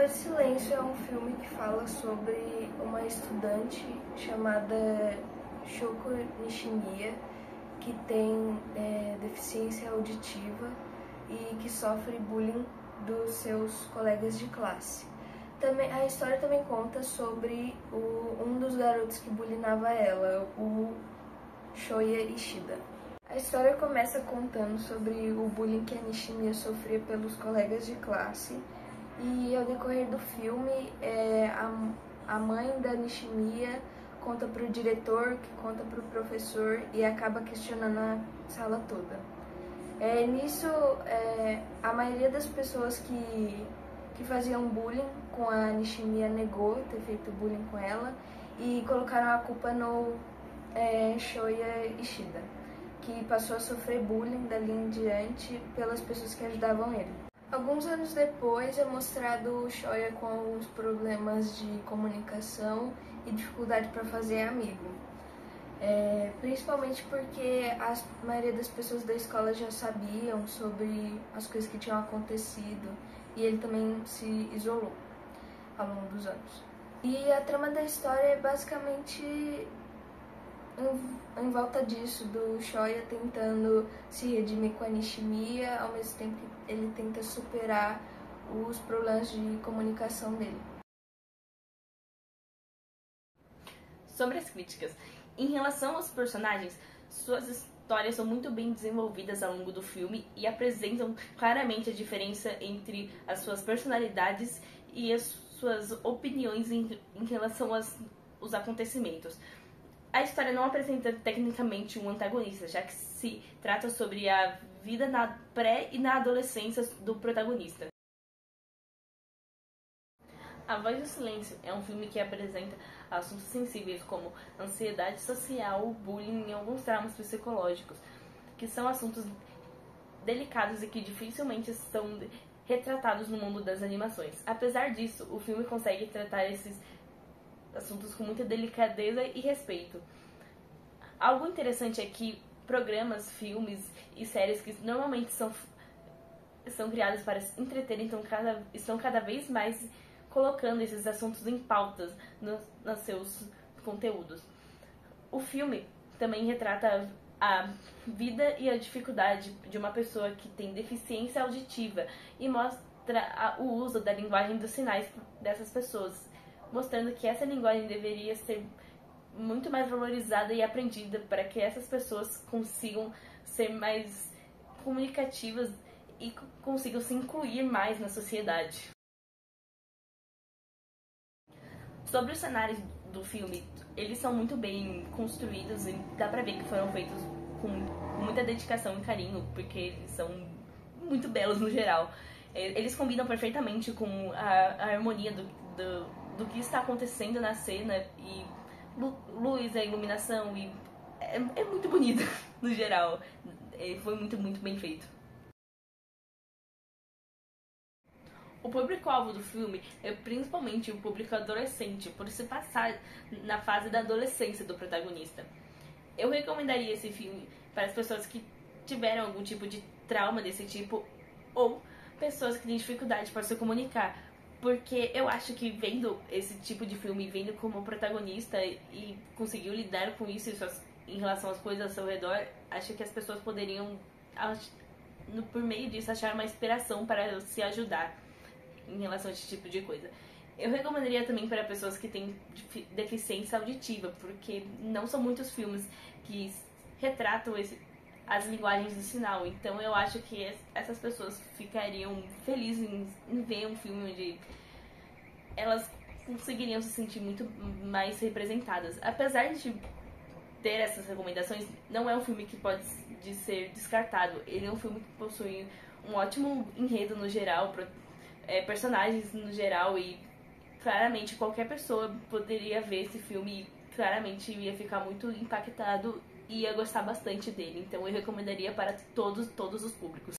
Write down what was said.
Voz do Silêncio é um filme que fala sobre uma estudante chamada Shoko Nishimiya, que tem deficiência auditiva e que sofre bullying dos seus colegas de classe. A história também conta sobre um dos garotos que bullyingava ela, o Shoya Ishida. A história começa contando sobre o bullying que a Nishimiya sofria pelos colegas de classe, e ao decorrer do filme, a mãe da Nishimiya conta para o diretor, que conta para o professor, e acaba questionando a sala toda. Nisso, a maioria das pessoas que faziam bullying com a Nishimiya negou ter feito bullying com ela e colocaram a culpa no Shoya Ishida, que passou a sofrer bullying dali em diante pelas pessoas que ajudavam ele. Alguns anos depois é mostrado o Shoya com alguns problemas de comunicação e dificuldade para fazer amigo. Principalmente porque a maioria das pessoas da escola já sabiam sobre as coisas que tinham acontecido e ele também se isolou ao longo dos anos. E a trama da história é basicamente em volta disso, do Shoya tentando se redimir com a Nishimiya, ao mesmo tempo que ele tenta superar os problemas de comunicação dele. Sobre as críticas, em relação aos personagens, suas histórias são muito bem desenvolvidas ao longo do filme e apresentam claramente a diferença entre as suas personalidades e as suas opiniões em relação aos acontecimentos. A história não apresenta tecnicamente um antagonista, já que se trata sobre a vida na pré e na adolescência do protagonista. A Voz do Silêncio é um filme que apresenta assuntos sensíveis como ansiedade social, bullying e alguns traumas psicológicos, que são assuntos delicados e que dificilmente são retratados no mundo das animações. Apesar disso, o filme consegue tratar esses assuntos com muita delicadeza e respeito. Algo interessante é que programas, filmes e séries que normalmente são criados para entreter, então estão cada vez mais colocando esses assuntos em pautas nos seus conteúdos. O filme também retrata a vida e a dificuldade de uma pessoa que tem deficiência auditiva e mostra o uso da linguagem dos sinais dessas pessoas, mostrando que essa linguagem deveria ser muito mais valorizada e aprendida para que essas pessoas consigam ser mais comunicativas e consigam se incluir mais na sociedade. Sobre os cenários do filme, eles são muito bem construídos e dá pra ver que foram feitos com muita dedicação e carinho, porque eles são muito belos no geral. Eles combinam perfeitamente com a harmonia do que está acontecendo na cena, e luz, a iluminação, e é muito bonito no geral. Foi muito bem feito. O público-alvo do filme é principalmente o público adolescente, por se passar na fase da adolescência do protagonista. Eu recomendaria esse filme para as pessoas que tiveram algum tipo de trauma desse tipo ou pessoas que têm dificuldade para se comunicar, porque eu acho que vendo esse tipo de filme, vendo como protagonista e conseguiu lidar com isso em relação às coisas ao seu redor, acho que as pessoas poderiam, por meio disso, achar uma inspiração para se ajudar em relação a esse tipo de coisa. Eu recomendaria também para pessoas que têm deficiência auditiva, porque não são muitos filmes que retratam as linguagens do sinal, então eu acho que essas pessoas ficariam felizes em ver um filme onde elas conseguiriam se sentir muito mais representadas. Apesar de ter essas recomendações, não é um filme que pode ser descartado. Ele é um filme que possui um ótimo enredo no geral, personagens no geral, e claramente qualquer pessoa poderia ver esse filme e claramente ia ficar muito impactado e ia gostar bastante dele. Então eu recomendaria para todos os públicos.